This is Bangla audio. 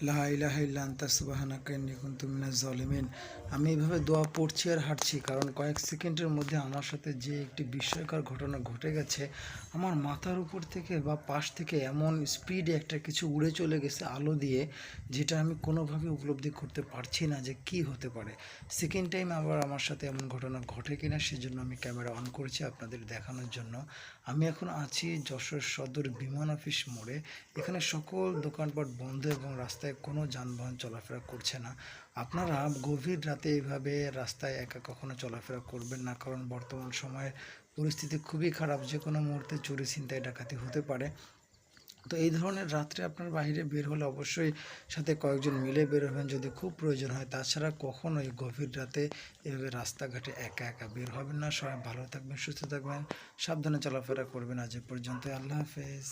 লা ইলাহা ইল্লা আনতা সুবহানাকা ইন্নী কুনতু মিনাজ জালিমিন। আমি এভাবে দোয়া পড়ছি আর হাঁটছি, কারণ কয়েক সেকেন্ডের মধ্যে আমার সাথে যে একটি বিস্ময়কর ঘটনা ঘটে গেছে। আমার মাথার উপর থেকে বা পাশ থেকে এমন স্পিডে একটা কিছু উড়ে চলে গেছে আলো দিয়ে, যেটা আমি কোনোভাবে উপলব্ধি করতে পারছি না যে কী হতে পারে। সেকেন্ড টাইম আবার আমার সাথে এমন ঘটনা ঘটে কিনা সেজন্য আমি ক্যামেরা অন করেছি আপনাদের দেখানোর জন্য। আমি এখন আছি যশোর সদর বিমান অফিস মোড়ে। এখানে সকল দোকানপাট বন্ধ এবং রাস্তায় কোনো যানবাহন চলাফেরা করছে না। আপনারা গভীর রাতে এইভাবে রাস্তায় একা কখনো চলাফেরা করবেন না, কারণ বর্তমান সময়ের পরিস্থিতি খুবই খারাপ। যে কোনো মুহূর্তে চুরি ছিনতাই ডাকাতি হতে পারে। তো এই ধরনের রাত্রে আপনার বাইরে বের হলে অবশ্যই সাথে কয়েকজন মিলে বের হবেন যদি খুব প্রয়োজন হয়। তাছাড়া কখনোই গভীর রাতে এভাবে রাস্তাঘাটে একা একা বের হবেন না। সবাই ভালো থাকবেন, সুস্থ থাকবেন, সাবধানে চলাফেরা করবেন। আজ এ পর্যন্ত, আল্লাহ হাফেজ।